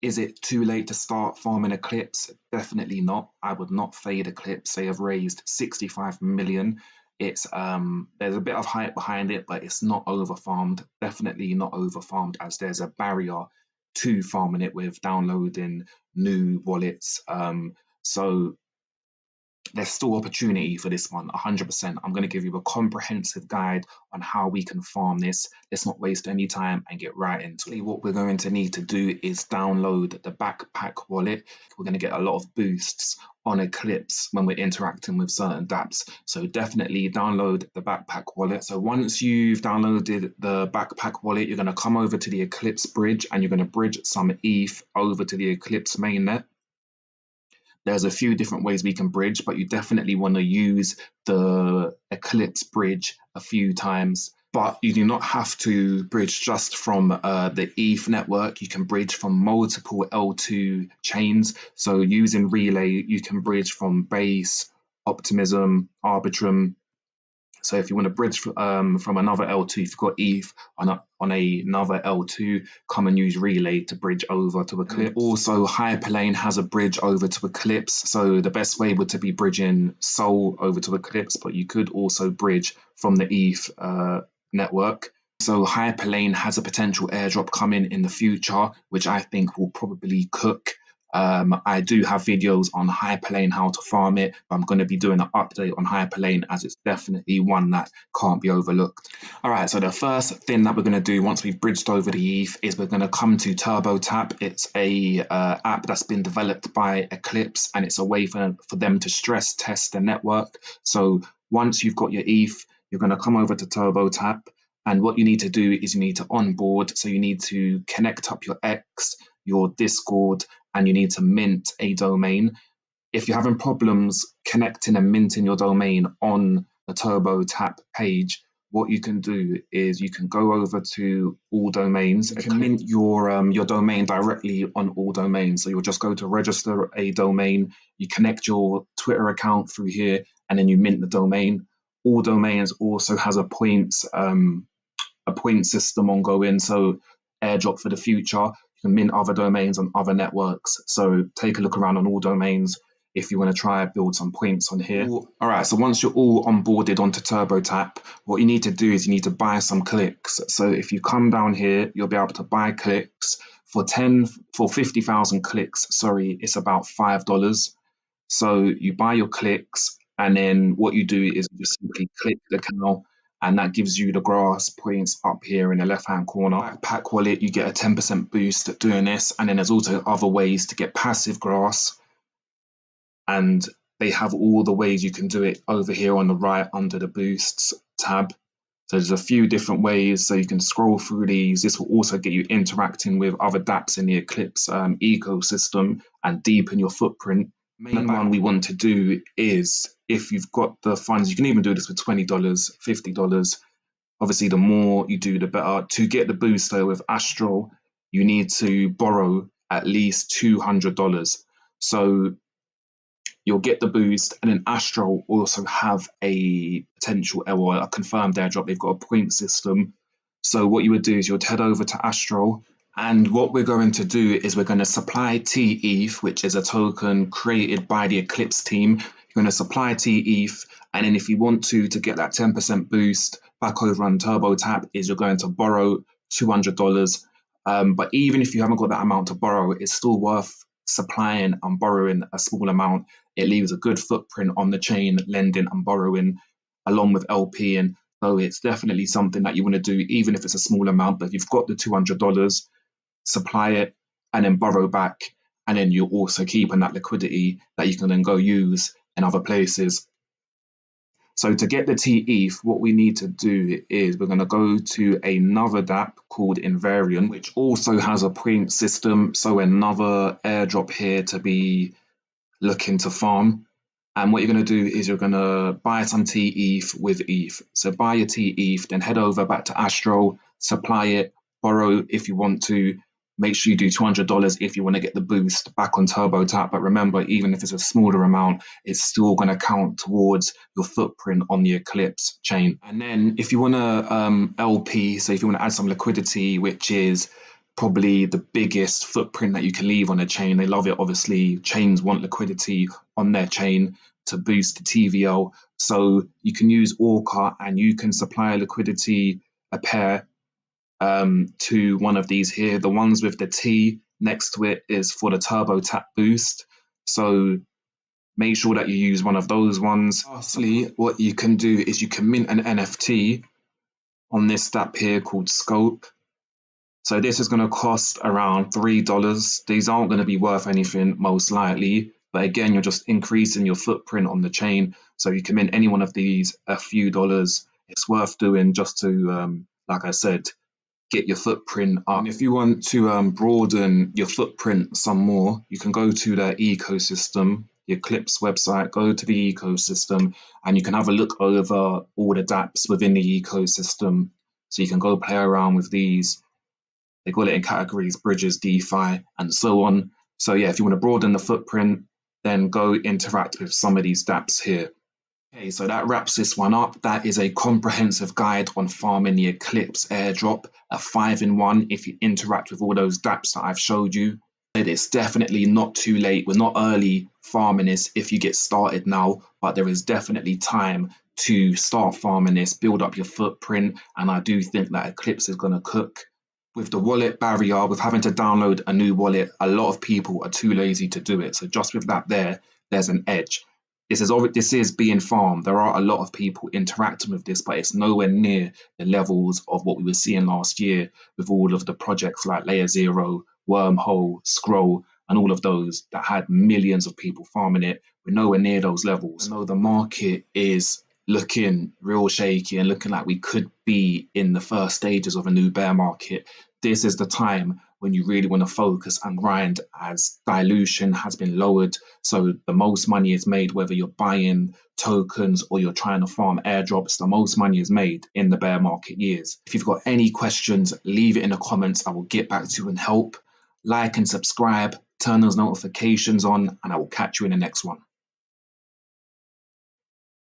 Is it too late to start farming Eclipse? Definitely not. I would not fade Eclipse. They have raised 65 million. It's there's a bit of hype behind it, but it's not over farmed. Definitely not over farmed, as there's a barrier to farming it with downloading new wallets. So there's still opportunity for this one, 100%. I'm going to give you a comprehensive guide on how we can farm this. Let's not waste any time and get right into it. What we're going to need to do is download the Backpack wallet. We're going to get a lot of boosts on Eclipse when we're interacting with certain dApps. So definitely download the Backpack wallet. So once you've downloaded the Backpack wallet, you're going to come over to the Eclipse bridge and you're going to bridge some ETH over to the Eclipse mainnet. There's a few different ways we can bridge, but you definitely want to use the Eclipse bridge a few times. But you do not have to bridge just from the ETH network. You can bridge from multiple L2 chains. So using Relay, you can bridge from Base, Optimism, Arbitrum. So if you want to bridge from another L2, if you've got ETH on another L2, come and use Relay to bridge over to Eclipse. Also, Hyperlane has a bridge over to Eclipse. So the best way would to be bridging Sol over to Eclipse, but you could also bridge from the ETH network. So Hyperlane has a potential airdrop coming in the future, which I think will probably cook. I do have videos on Hyperlane, how to farm it, but I'm going to be doing an update on Hyperlane as it's definitely one that can't be overlooked. All right, so the first thing that we're going to do once we've bridged over the ETH is we're going to come to TurboTap. It's a app that's been developed by Eclipse, and it's a way for them to stress test the network. So once you've got your ETH, you're going to come over to TurboTap, and what you need to do is you need to onboard. So you need to connect up your X, your Discord, and you need to mint a domain. If you're having problems connecting and minting your domain on the TurboTap page, what you can do is you can go over to all domains. You can mint your domain directly on all domains. So you'll just go to register a domain, you connect your Twitter account through here, and then you mint the domain. All domains also has a point system ongoing, so airdrop for the future. You can mint other domains on other networks. So take a look around on all domains if you want to try build some points on here. All right, so once you're all onboarded onto TurboTap, what you need to do is you need to buy some clicks. So if you come down here, you'll be able to buy clicks for 50,000 clicks. Sorry, it's about $5. So you buy your clicks, and then what you do is you just simply click the canal, and that gives you the grass points up here in the left-hand corner. Backpack wallet, you get a 10% boost doing this, and then there's also other ways to get passive grass, and they have all the ways you can do it over here on the right under the boosts tab. So there's a few different ways, so you can scroll through these. This will also get you interacting with other dApps in the Eclipse ecosystem and deepen your footprint. Main one we want to do is, if you've got the funds, you can even do this with $20, $50. Obviously, the more you do, the better. To get the boost though with Astro, you need to borrow at least $200. So you'll get the boost, and then Astro also have a potential or a confirmed airdrop. They've got a point system. So what you would do is you'd head over to Astro, and what we're going to do is we're going to supply TETH, which is a token created by the Eclipse team. You're going to supply TETH, and then if you want to get that 10% boost back over on TurboTap, is you're going to borrow $200. But even if you haven't got that amount to borrow, it's still worth supplying and borrowing a small amount. It leaves a good footprint on the chain, lending and borrowing along with LP. And so it's definitely something that you want to do, even if it's a small amount. But if you've got the $200, supply it and then borrow back, and then you're also keeping that liquidity that you can then go use in other places. So to get the TETH, what we need to do is we're going to go to another dApp called Invariant, which also has a point system. So another airdrop here to be looking to farm. And what you're going to do is you're going to buy some TETH with ETH. So buy your TETH, then head over back to Astro, supply it, borrow if you want to. Make sure you do $200 if you want to get the boost back on TurboTap. But remember, even if it's a smaller amount, it's still going to count towards your footprint on the Eclipse chain. And then if you want to LP, so if you want to add some liquidity, which is probably the biggest footprint that you can leave on a chain. They love it, obviously. Chains want liquidity on their chain to boost the TVL. So you can use Orca and you can supply liquidity, a pair, to one of these here. The ones with the T next to it is for the turbo tap boost. So make sure that you use one of those ones. Lastly, what you can do is you can mint an NFT on this dApp here called Scope. So this is going to cost around $3. These aren't going to be worth anything, most likely. But again, you're just increasing your footprint on the chain. So you can mint any one of these a few dollars. It's worth doing just to, like I said, get your footprint up. And if you want to broaden your footprint some more, you can go to the ecosystem, the Eclipse website, go to the ecosystem, and you can have a look over all the dApps within the ecosystem. So you can go play around with these. They call it in categories, bridges, DeFi, and so on. So yeah, if you want to broaden the footprint, then go interact with some of these dApps here. Okay, so that wraps this one up. That is a comprehensive guide on farming the Eclipse airdrop, a 5-in-1 if you interact with all those dApps that I've showed you. It's definitely not too late. We're not early farming this if you get started now, but there is definitely time to start farming this, build up your footprint, and I do think that Eclipse is going to cook. With the wallet barrier, with having to download a new wallet, a lot of people are too lazy to do it. So just with that there's an edge. This is being farmed. There are a lot of people interacting with this, but it's nowhere near the levels of what we were seeing last year with all of the projects like Layer Zero, Wormhole, Scroll, and all of those that had millions of people farming it. We're nowhere near those levels. I know the market is looking real shaky and looking like we could be in the first stages of a new bear market. This is the time when you really want to focus and grind, as dilution has been lowered. So the most money is made, whether you're buying tokens or you're trying to farm airdrops, the most money is made in the bear market years. If you've got any questions, leave it in the comments. I will get back to you and help. Like and subscribe, turn those notifications on, and I will catch you in the next one.